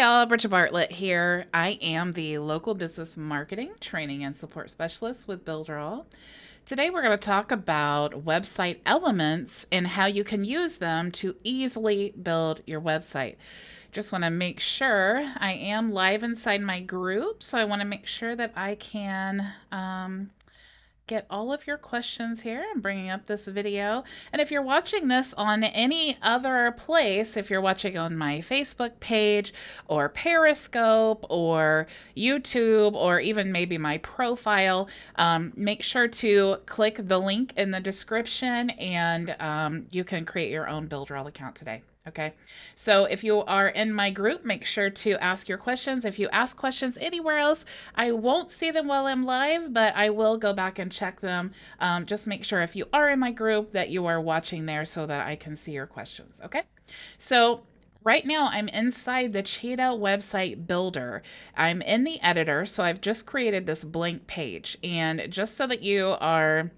y'all, Bridget Bartlett here. I am the local business marketing, training, and support specialist with Builderall. Today we're going to talk about website elements and how you can use them to easily build your website. Just want to make sure I am live inside my group, so I want to make sure that I can get all of your questions here. I'm bringing up this video. And if you're watching this on any other place, if you're watching on my Facebook page or Periscope or YouTube or even maybe my profile, make sure to click the link in the description and you can create your own Builderall account today. Okay, so if you are in my group, make sure to ask your questions. If you ask questions anywhere else, I won't see them while I'm live, but I will go back and check them. Just make sure if you are in my group that you are watching there so that I can see your questions. Okay, so right now I'm inside the Cheetah website builder. I'm in the editor, so I've just created this blank page. And just so that you are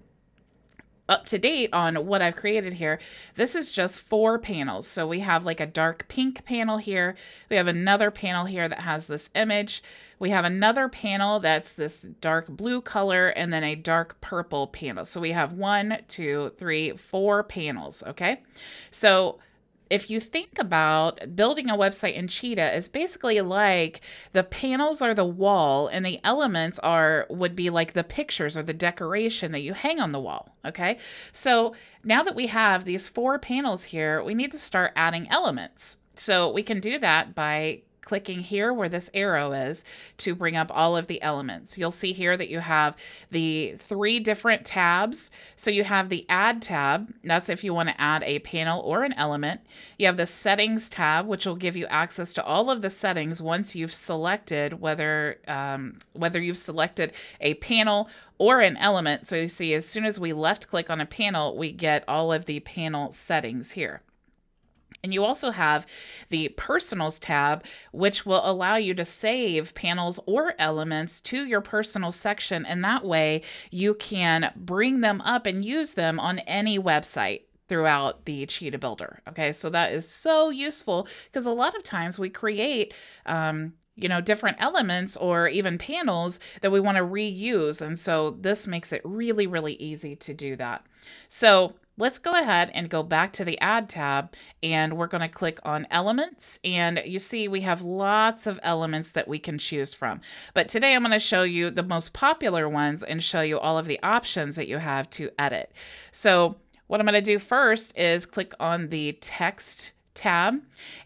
up to date on what I've created here, this is just 4 panels. So we have like a dark pink panel here. We have another panel here that has this image. We have another panel that's this dark blue color and then a dark purple panel. So we have 1, 2, 3, 4 panels. Okay. So if you think about building a website in Cheetah, is basically like the panels are the wall and the elements would be like the pictures or the decoration that you hang on the wall. Okay, so now that we have these 4 panels here, we need to start adding elements. So we can do that by clicking here where this arrow is to bring up all of the elements. You'll see here that you have the 3 different tabs. So you have the Add tab. That's if you want to add a panel or an element. You have the Settings tab, which will give you access to all of the settings once you've selected whether you've selected a panel or an element. So you see, as soon as we left click on a panel, we get all of the panel settings here. And you also have the Personals tab, which will allow you to save panels or elements to your personal section, and that way you can bring them up and use them on any website throughout the Cheetah Builder. Okay, so that is so useful because a lot of times we create different elements or even panels that we want to reuse, and so this makes it really, really easy to do that. So let's go ahead and go back to the Add tab, and we're going to click on Elements. And you see we have lots of elements that we can choose from. But today I'm going to show you the most popular ones and show you all of the options that you have to edit. So what I'm going to do first is click on the Text tab,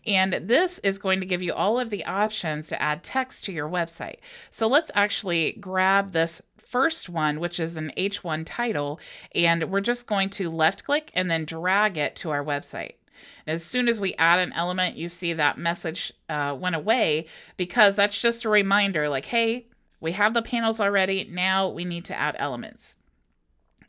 and this is going to give you all of the options to add text to your website. So let's actually grab this first one, which is an H1 title, and we're just going to left click and then drag it to our website. And as soon as we add an element, you see that message went away because that's just a reminder like, hey, we have the panels already, now we need to add elements.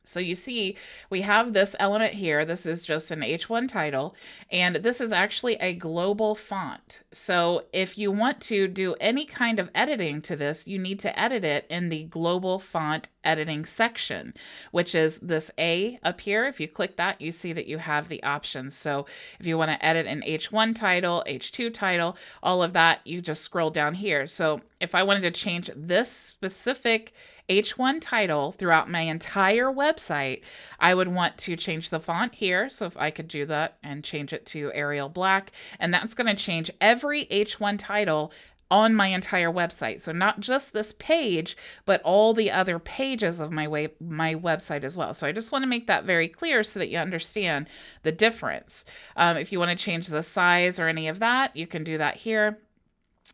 So you see, we have this element here. This is just an H1 title, and this is actually a global font. So if you want to do any kind of editing to this, you need to edit it in the global font editing section, which is this A up here. If you click that, you see that you have the options. So if you want to edit an H1 title, H2 title, all of that, you just scroll down here. So if I wanted to change this specific H1 title throughout my entire website, I would want to change the font here. So if I could do that and change it to Arial Black, and that's going to change every H1 title on my entire website. So not just this page, but all the other pages of my website as well. So I just want to make that very clear so that you understand the difference. If you want to change the size or any of that, you can do that here.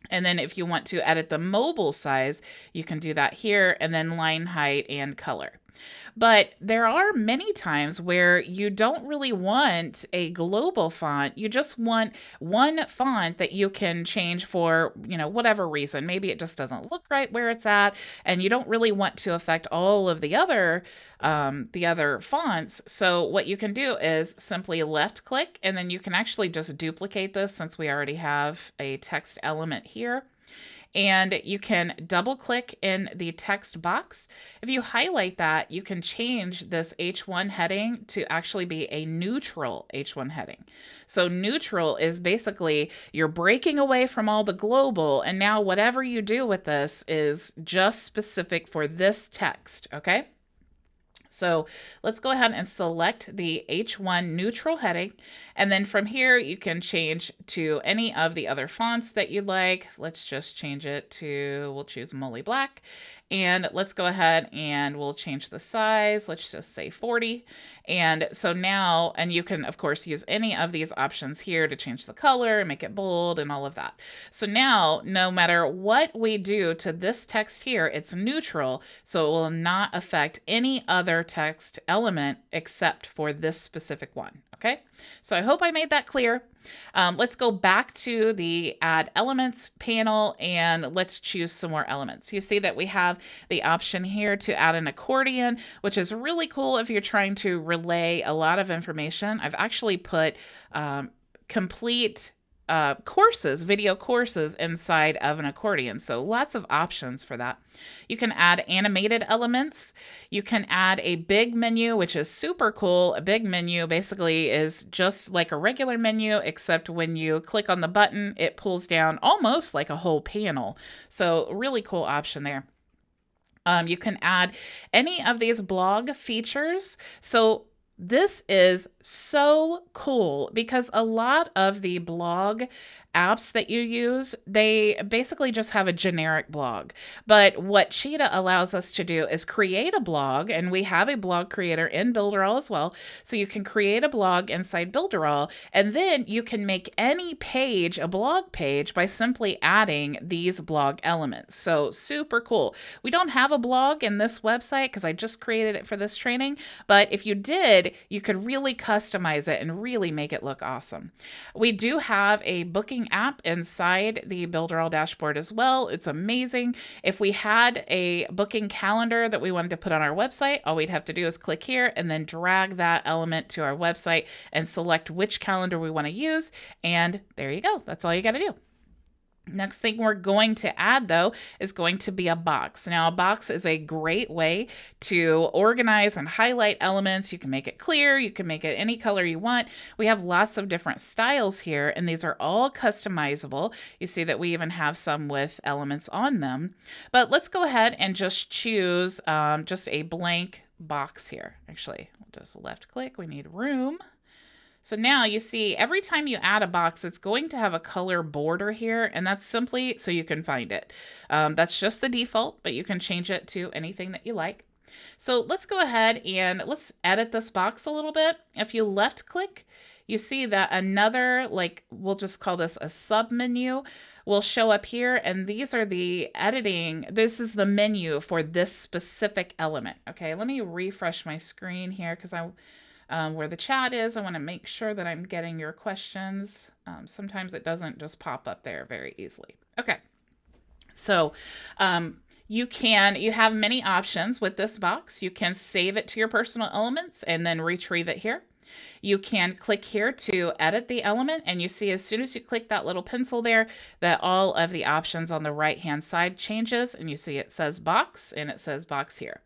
And then if you want to edit the mobile size, you can do that here, and then line height and color. But there are many times where you don't really want a global font. You just want one font that you can change for, whatever reason. Maybe it just doesn't look right where it's at, and you don't really want to affect all of the other fonts. So what you can do is simply left click, and then you can actually just duplicate this since we already have a text element here. and you can double click in the text box. If you highlight that, you can change this H1 heading to actually be a neutral H1 heading. So neutral is basically you're breaking away from all the global, and now whatever you do with this is just specific for this text, okay? So let's go ahead and select the H1 neutral heading. And then from here, you can change to any of the other fonts that you like. Let's just change it to, we'll choose Molly Black. And let's go ahead and we'll change the size. Let's just say 40. And so now, and you can, of course, use any of these options here to change the color, make it bold, and all of that. So now, no matter what we do to this text here, it's neutral, so it will not affect any other text element except for this specific one. Okay, so I hope I made that clear. Let's go back to the Add Elements panel and let's choose some more elements. You see that we have the option here to add an accordion, which is really cool if you're trying to relay a lot of information. I've actually put complete courses, video courses inside of an accordion. So lots of options for that. You can add animated elements. You can add a big menu, which is super cool. A big menu basically is just like a regular menu, except when you click on the button, it pulls down almost like a whole panel. So really cool option there. You can add any of these blog features. So this is so cool because a lot of the blog apps that you use, they basically just have a generic blog. But what Cheetah allows us to do is create a blog, and we have a blog creator in Builderall as well. So you can create a blog inside Builderall, and then you can make any page a blog page by simply adding these blog elements. So super cool. We don't have a blog in this website because I just created it for this training, but if you did, you could really customize it and really make it look awesome. We do have a booking app inside the Builderall dashboard as well. It's amazing. If we had a booking calendar that we wanted to put on our website, all we'd have to do is click here and then drag that element to our website and select which calendar we want to use. And there you go. That's all you got to do. Next thing we're going to add, though, is going to be a box. Now, a box is a great way to organize and highlight elements. You can make it clear. You can make it any color you want. We have lots of different styles here, and these are all customizable. You see that we even have some with elements on them. But let's go ahead and just choose just a blank box here. Actually, we'll just left click. We need room. So now you see every time you add a box, it's going to have a color border here, and that's simply so you can find it. That's just the default, but you can change it to anything that you like. So let's go ahead and let's edit this box a little bit. If you left click, you see that another, like we'll just call this a sub menu, will show up here, and these are the editing. This is the menu for this specific element. Okay, let me refresh my screen here because where the chat is, I want to make sure that I'm getting your questions. Sometimes it doesn't just pop up there very easily. Okay, so you have many options with this box. You can save it to your personal elements and then retrieve it here. You can click here to edit the element, and you see as soon as you click that little pencil there that all of the options on the right hand side changes, and you see it says box and it says box here.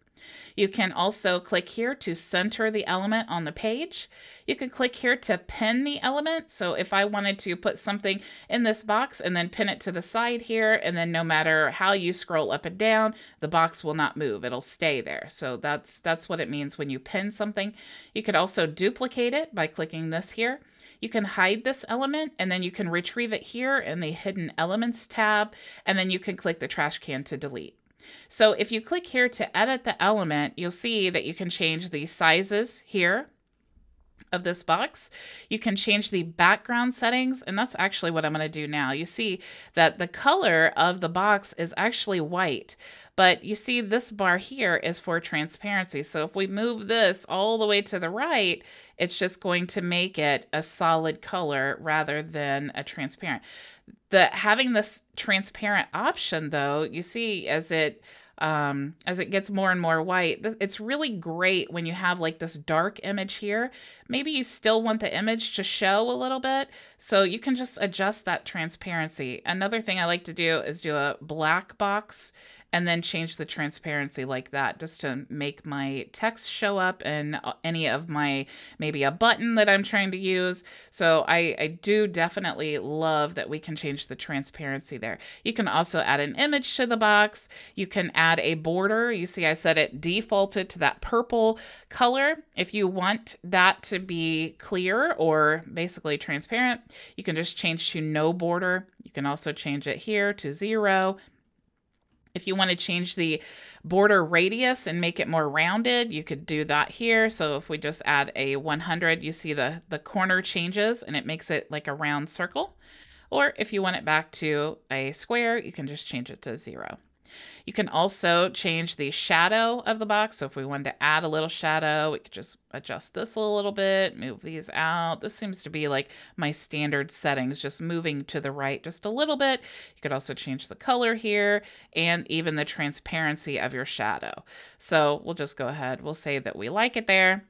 You can also click here to center the element on the page. You can click here to pin the element. So if I wanted to put something in this box and then pin it to the side here, and then no matter how you scroll up and down, the box will not move. It'll stay there. So that's what it means when you pin something. You could also duplicate it by clicking this here. You can hide this element, and then you can retrieve it here in the Hidden Elements tab, and then you can click the trash can to delete. So if you click here to edit the element, you'll see that you can change the sizes here of this box. You can change the background settings, and that's actually what I'm going to do now. You see that the color of the box is actually white, but you see this bar here is for transparency. So if we move this all the way to the right, it's just going to make it a solid color rather than a transparent. Having this transparent option, though, you see as it as it gets more and more white. It's really great when you have like this dark image here. Maybe you still want the image to show a little bit, so you can just adjust that transparency. Another thing I like to do is do a black box and then change the transparency like that, just to make my text show up and any of my, maybe a button that I'm trying to use. So I do definitely love that we can change the transparency there. You can also add an image to the box. You can add a border. You see I set it defaulted to that purple color. If you want that to be clear or basically transparent, you can just change to no border. You can also change it here to 0. If you want to change the border radius and make it more rounded, you could do that here. So if we just add a 100, you see the corner changes and it makes it like a round circle. Or if you want it back to a square, you can just change it to 0. You can also change the shadow of the box. So if we wanted to add a little shadow, we could just adjust this a little bit, move these out. This seems to be like my standard settings, just moving to the right just a little bit. You could also change the color here and even the transparency of your shadow. So we'll just go ahead. We'll say that we like it there.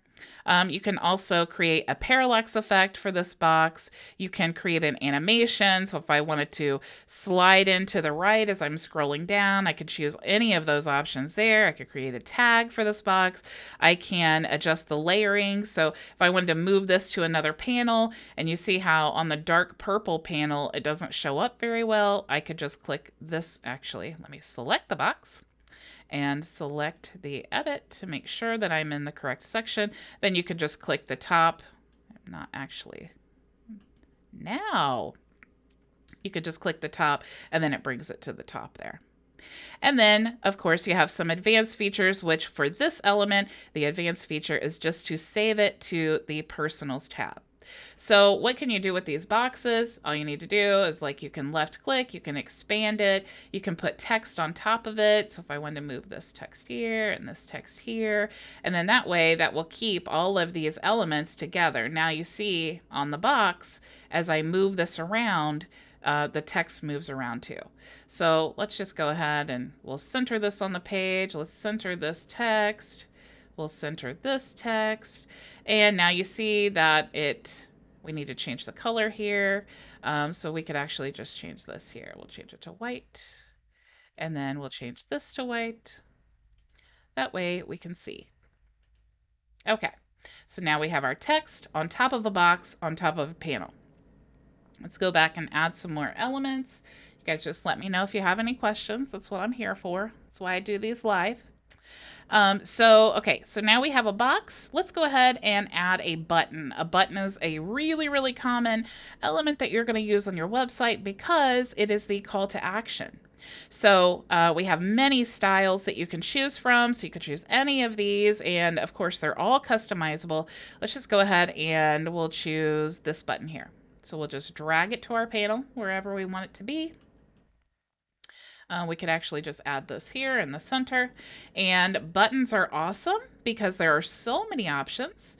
You can also create a parallax effect for this box. You can create an animation. So if I wanted to slide into the right as I'm scrolling down, I could choose any of those options there. I could create a tag for this box. I can adjust the layering. So if I wanted to move this to another panel, and you see how on the dark purple panel it doesn't show up very well, I could just click this. Actually, let me select the box and select the edit to make sure that I'm in the correct section. Then you could just click the top. I'm not actually. Now you could just click the top and then it brings it to the top there. And then, of course, you have some advanced features, which for this element, the advanced feature is just to save it to the Personals tab. So what can you do with these boxes? All you need to do is, like, you can left click, you can expand it, you can put text on top of it. So if I wanted to move this text here and this text here, and then that way that will keep all of these elements together. Now you see on the box, as I move this around, the text moves around too. So let's just go ahead and we'll center this on the page. Let's center this text. We'll center this text. And now you see that we need to change the color here. So we could actually just change this here. We'll change it to white. And then we'll change this to white. That way we can see. Okay, so now we have our text on top of a box on top of a panel. Let's go back and add some more elements. You guys just let me know if you have any questions. That's what I'm here for. That's why I do these live. Okay, so now we have a box. Let's go ahead and add a button. A button is a really, really common element that you're going to use on your website because it is the call to action. So we have many styles that you can choose from, so you could choose any of these, and of course they're all customizable. Let's just go ahead and we'll choose this button here. So we'll just drag it to our panel wherever we want it to be. We could actually just add this here in the center. And buttons are awesome because there are so many options.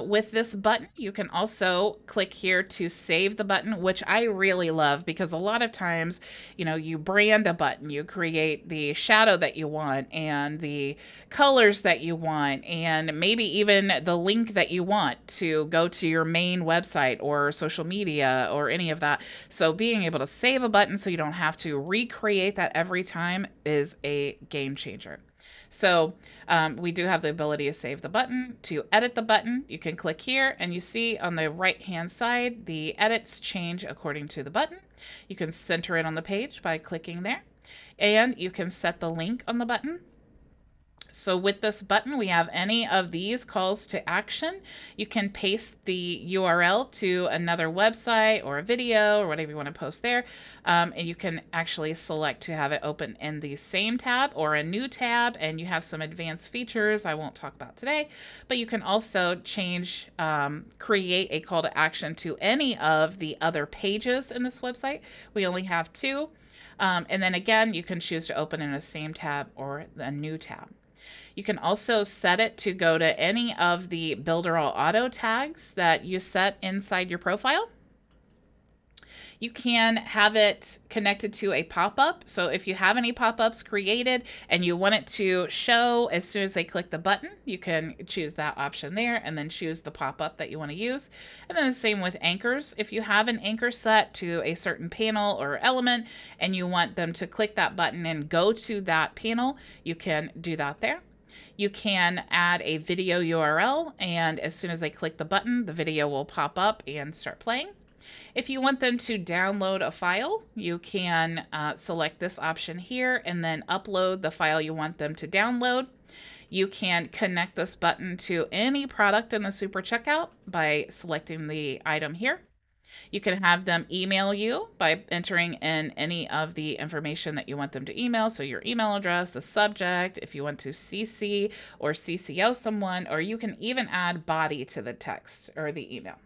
With this button, you can also click here to save the button, which I really love because a lot of times, you brand a button, you create the shadow that you want and the colors that you want, and maybe even the link that you want to go to your main website or social media or any of that. So being able to save a button so you don't have to recreate that every time is a game changer. So we do have the ability to save the button. To edit the button, you can click here and you see on the right hand side the edits change according to the button. You can center it on the page by clicking there, and you can set the link on the button. So with this button, we have any of these calls to action. You can paste the URL to another website or a video or whatever you want to post there. And you can actually select to have it open in the same tab or a new tab, and you have some advanced features I won't talk about today, but you can also create a call to action to any of the other pages in this website. We only have 2. And then again, you can choose to open in the same tab or a new tab. You can also set it to go to any of the Builderall auto tags that you set inside your profile. You can have it connected to a pop-up. So if you have any pop-ups created and you want it to show as soon as they click the button, you can choose that option there and then choose the pop-up that you want to use. And then the same with anchors. If you have an anchor set to a certain panel or element and you want them to click that button and go to that panel, you can do that there. You can add a video URL, and as soon as they click the button, the video will pop up and start playing. If you want them to download a file, you can select this option here and then upload the file you want them to download. You can connect this button to any product in the Super Checkout by selecting the item here. You can have them email you by entering in any of the information that you want them to email. So your email address, the subject, if you want to CC or CCO someone, or you can even add body to the text or the email.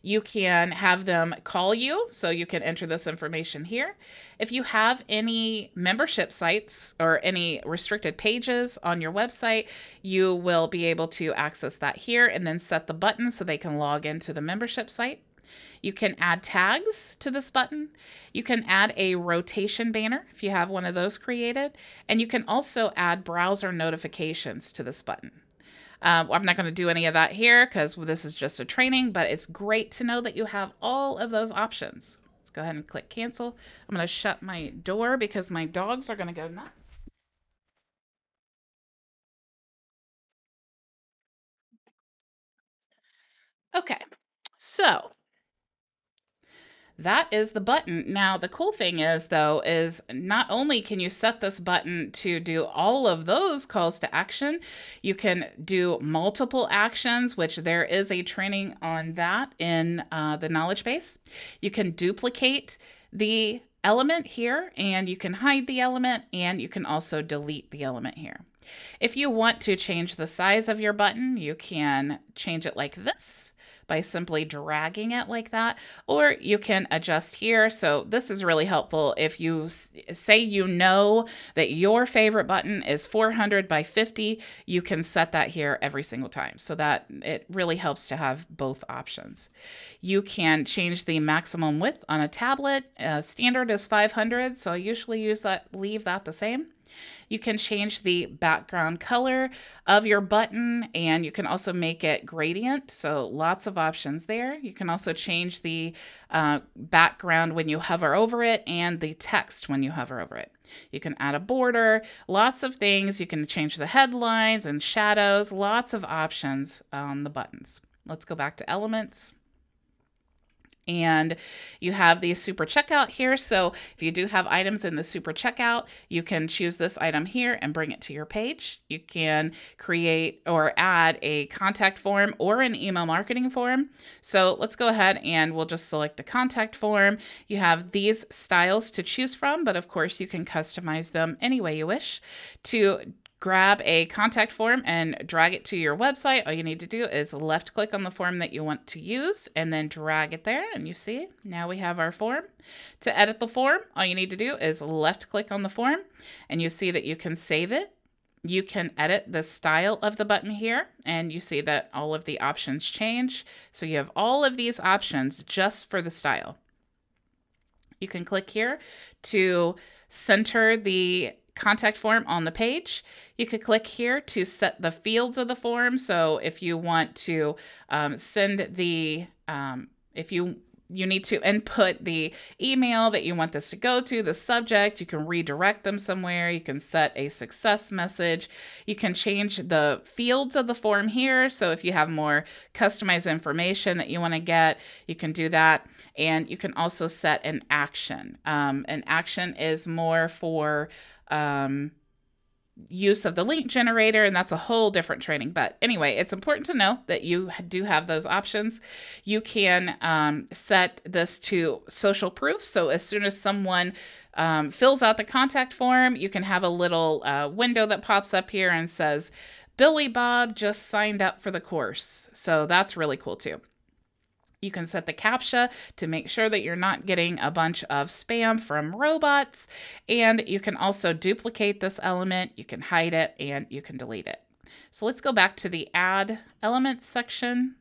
You can have them call you, so you can enter this information here. If you have any membership sites or any restricted pages on your website, you will be able to access that here and then set the button so they can log into the membership site. You can add tags to this button. You can add a rotation banner if you have one of those created, and you can also add browser notifications to this button. I'm not going to do any of that here because this is just a training, but it's great to know that you have all of those options. Let's go ahead and click cancel. I'm going to shut my door because my dogs are going to go nuts. Okay, so that is the button. Now, the cool thing is, though, is not only can you set this button to do all of those calls to action, you can do multiple actions, which there is a training on that in the knowledge base. You can duplicate the element here, and you can hide the element, and you can also delete the element here. If you want to change the size of your button, you can change it like this by simply dragging it like that, or you can adjust here. So this is really helpful if you say you know that your favorite button is 400 by 50, you can set that here every single time. So that it really helps to have both options. You can change the maximum width on a tablet. Standard is 500, so I usually leave that the same. You can change the background color of your button, and you can also make it gradient, so lots of options there. You can also change the background when you hover over it and the text when you hover over it. You can add a border, lots of things. You can change the headlines and shadows, lots of options on the buttons. Let's go back to elements. And you have the super checkout here. So if you do have items in the super checkout, you can choose this item here and bring it to your page. You can create or add a contact form or an email marketing form. So let's go ahead and we'll just select the contact form. You have these styles to choose from, but of course you can customize them any way you wish. To grab a contact form and drag it to your website, all you need to do is left click on the form that you want to use and then drag it there, and you see now we have our form. To edit the form, all you need to do is left click on the form and you see that you can save it. You can edit the style of the button here, and you see that all of the options change. So you have all of these options just for the style. You can click here to center the contact form on the page. You could click here to set the fields of the form. So if you want to send the, if you need to input the email that you want this to go to, the subject, you can redirect them somewhere. You can set a success message. You can change the fields of the form here. So if you have more customized information that you want to get, you can do that. And you can also set an action. An action is more for use of the link generator, and that's a whole different training. But anyway, it's important to know that you do have those options. You can set this to social proof. So as soon as someone fills out the contact form, you can have a little window that pops up here and says, Billy Bob just signed up for the course. So that's really cool too. You can set the CAPTCHA to make sure that you're not getting a bunch of spam from robots. And you can also duplicate this element. You can hide it and you can delete it. So let's go back to the Add Elements section.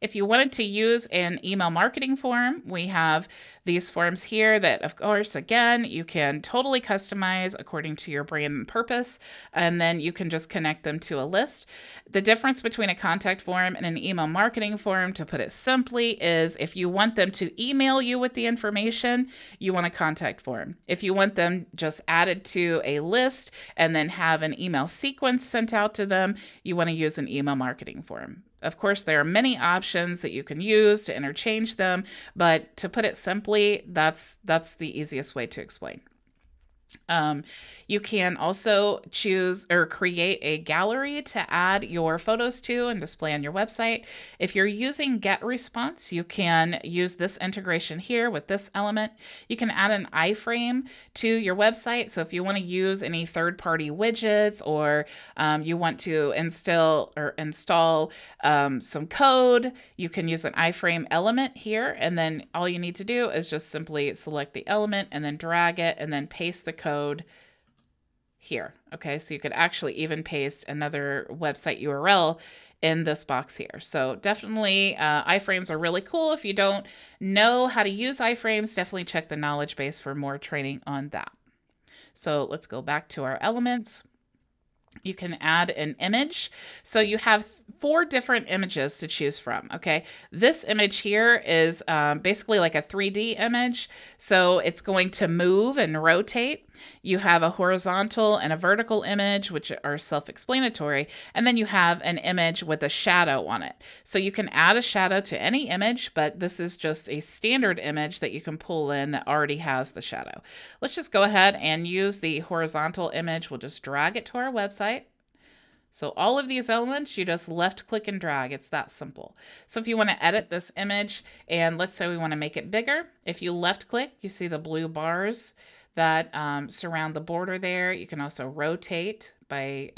If you wanted to use an email marketing form, we have these forms here that, of course, again, you can totally customize according to your brand and purpose, and then you can just connect them to a list. The difference between a contact form and an email marketing form, to put it simply, is if you want them to email you with the information, you want a contact form. If you want them just added to a list and then have an email sequence sent out to them, you want to use an email marketing form. Of course, there are many options that you can use to interchange them, but to put it simply, that's the easiest way to explain. You can also choose or create a gallery to add your photos to and display on your website. If you're using GetResponse, you can use this integration here with this element. You can add an iframe to your website. So if you want to use any third-party widgets, or you want to install some code, you can use an iframe element here. And then all you need to do is just simply select the element and then drag it and then paste the code here. Okay, so you could actually even paste another website URL in this box here. So definitely iframes are really cool. If you don't know how to use iframes, definitely check the knowledge base for more training on that. So let's go back to our elements. You can add an image. So you have 4 different images to choose from. Okay, this image here is basically like a 3D image. So it's going to move and rotate. You have a horizontal and a vertical image, which are self-explanatory. And then you have an image with a shadow on it. So you can add a shadow to any image, but this is just a standard image that you can pull in that already has the shadow. Let's just go ahead and use the horizontal image. We'll just drag it to our website. So all of these elements, you just left click and drag. It's that simple. So if you want to edit this image, and let's say we want to make it bigger, if you left click, you see the blue bars that surround the border there. You can also rotate by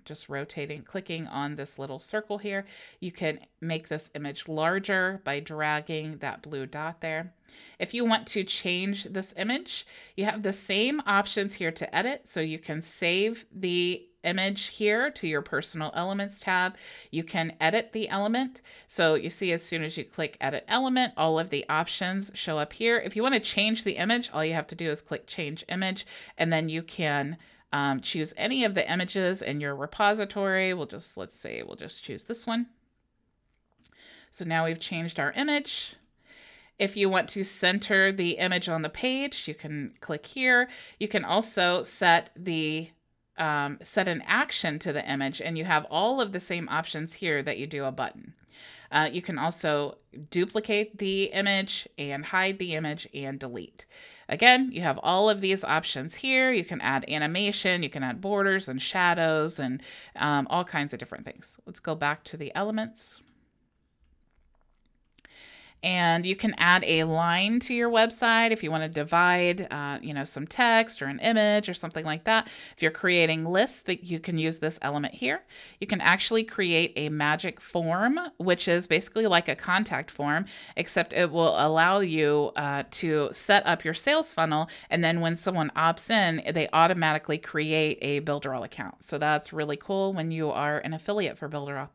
just rotating, clicking on this little circle here. You can make this image larger by dragging that blue dot there. If you want to change this image, you have the same options here to edit. So you can save the image here to your personal elements tab. You can edit the element. So you see, as soon as you click edit element, all of the options show up here. If you want to change the image, all you have to do is click change image, and then you can choose any of the images in your repository. Let's say we'll just choose this one. So now we've changed our image. If you want to center the image on the page, you can click here. You can also set an action to the image, and you have all of the same options here that you do a button. You can also duplicate the image and hide the image and delete. Again, you have all of these options here. You can add animation, you can add borders and shadows and all kinds of different things. Let's go back to the elements. And you can add a line to your website if you want to divide, some text or an image or something like that. If you're creating lists, that you can use this element here. You can actually create a magic form, which is basically like a contact form, except it will allow you to set up your sales funnel, and then when someone opts in, they automatically create a Builderall account. So that's really cool when you are an affiliate for Builderall.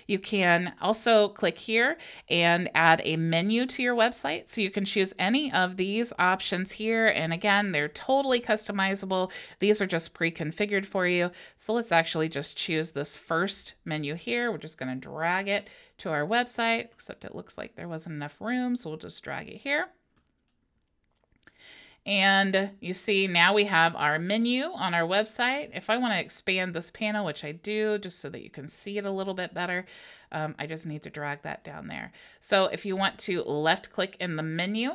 You can also click here and add a menu to your website. So you can choose any of these options here. And again, they're totally customizable. These are just pre-configured for you. So let's actually just choose this first menu here. We're just going to drag it to our website, except it looks like there wasn't enough room. So we'll just drag it here. And you see now we have our menu on our website. If I want to expand this panel, which I do, just so that you can see it a little bit better, I just need to drag that down there. So if you want to left click in the menu,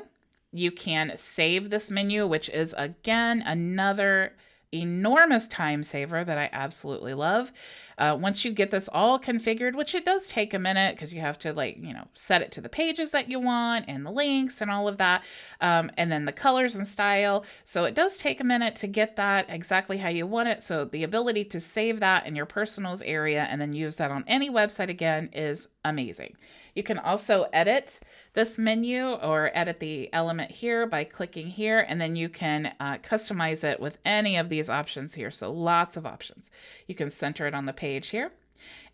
you can save this menu, which is again another enormous time saver that I absolutely love. Once you get this all configured, which it does take a minute because you have to set it to the pages that you want and the links and all of that, and then the colors and style. So it does take a minute to get that exactly how you want it. So the ability to save that in your personals area and then use that on any website again is amazing. You can also edit this menu or edit the element here by clicking here, and then you can customize it with any of these options here. So lots of options. You can center it on the page here.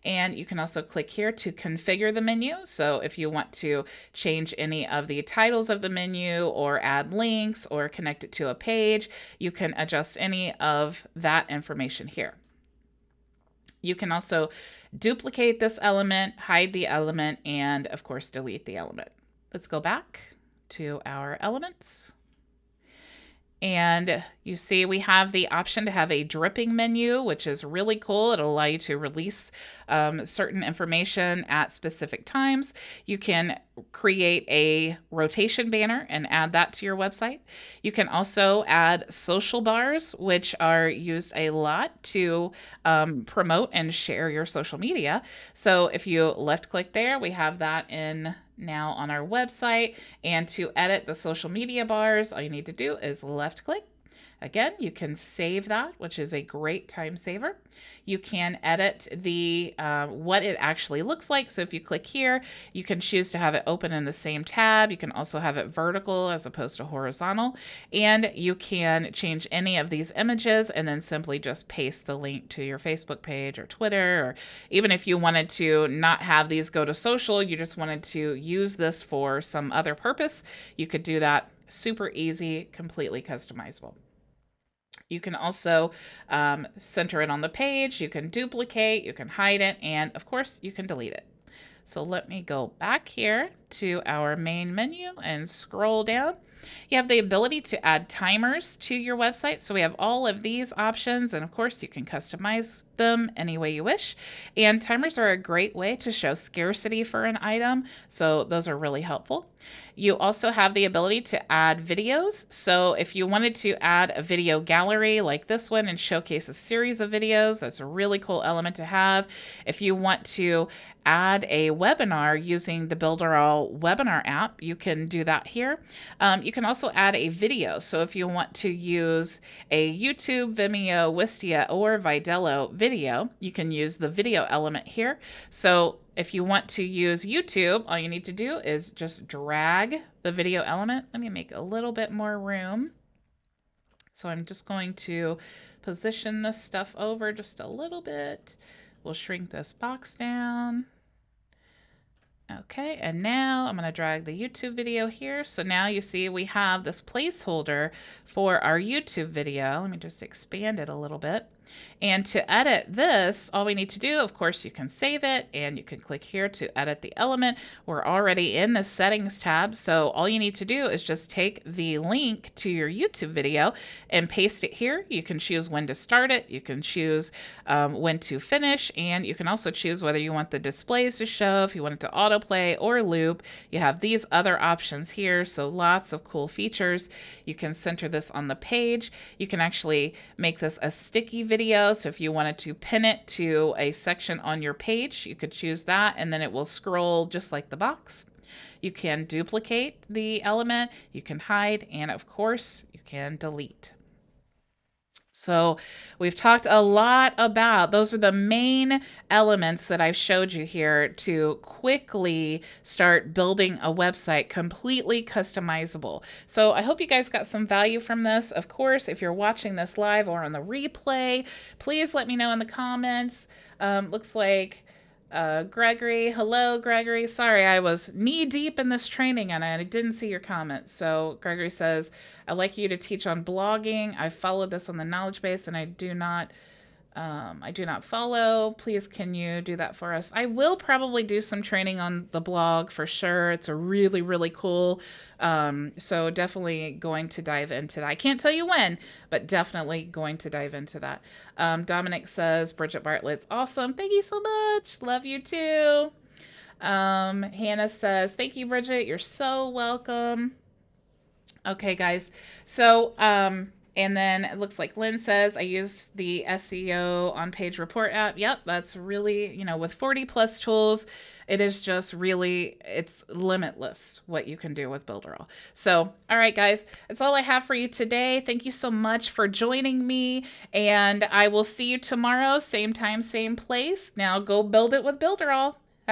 And you can also click here to configure the menu. So if you want to change any of the titles of the menu or add links or connect it to a page, you can adjust any of that information here. You can also duplicate this element, hide the element, and of course delete the element. Let's go back to our elements. And you see we have the option to have a dripping menu, which is really cool. It'll allow you to release certain information at specific times. You can create a rotation banner and add that to your website. You can also add social bars, which are used a lot to promote and share your social media. So if you left click there, we have that in now on our website. And to edit the social media bars, all you need to do is left click. Again, you can save that, which is a great time saver. You can edit the what it actually looks like. So if you click here, you can choose to have it open in the same tab. You can also have it vertical as opposed to horizontal. And you can change any of these images and then simply just paste the link to your Facebook page or Twitter. Or even if you wanted to not have these go to social, you just wanted to use this for some other purpose, you could do that. Super easy, completely customizable. You can also center it on the page, you can duplicate, you can hide it, and of course you can delete it. So let me go back here to our main menu and scroll down. You have the ability to add timers to your website. So we have all of these options, and of course you can customize them any way you wish. And timers are a great way to show scarcity for an item, so those are really helpful. You also have the ability to add videos. So if you wanted to add a video gallery like this one and showcase a series of videos, that's a really cool element to have. If you want to add a webinar using the Builderall webinar app, you can do that here. You can also add a video. So if you want to use a YouTube, Vimeo, Wistia, or Vidello video, you can use the video element here. So if you want to use YouTube, all you need to do is just drag the video element. Let me make a little bit more room. So I'm just going to position this stuff over just a little bit. We'll shrink this box down. Okay, and now I'm going to drag the YouTube video here. So now you see we have this placeholder for our YouTube video. Let me just expand it a little bit. And to edit this, all we need to do, of course, you can save it and you can click here to edit the element. We're already in the settings tab, so all you need to do is just take the link to your YouTube video and paste it here. You can choose when to start it, you can choose when to finish, and you can also choose whether you want the displays to show, if you want it to autoplay or loop. You have these other options here, so lots of cool features. You can center this on the page. You can actually make this a sticky video. So if you wanted to pin it to a section on your page, you could choose that, and then it will scroll just like the box. You can duplicate the element, you can hide, and of course, you can delete. So we've talked a lot about, those are the main elements that I've showed you here to quickly start building a website completely customizable. So I hope you guys got some value from this. Of course, if you're watching this live or on the replay, please let me know in the comments. Looks like Gregory, hello Gregory. Sorry, I was knee deep in this training and I didn't see your comments. So Gregory says, I'd like you to teach on blogging. I followed this on the knowledge base and I do not follow. Please, can you do that for us? I will probably do some training on the blog for sure. It's a really, really cool. So definitely going to dive into that. I can't tell you when, but definitely going to dive into that. Dominic says, Bridget Bartlett's awesome. Thank you so much. Love you too. Hannah says, thank you, Bridget. You're so welcome. Okay, guys. So, and then it looks like Lynn says, I use the SEO on page report app. Yep, that's really, with 40 plus tools, it is just really, it's limitless what you can do with Builderall. So, all right, guys, that's all I have for you today. Thank you so much for joining me, and I will see you tomorrow, same time, same place. Now go build it with Builderall.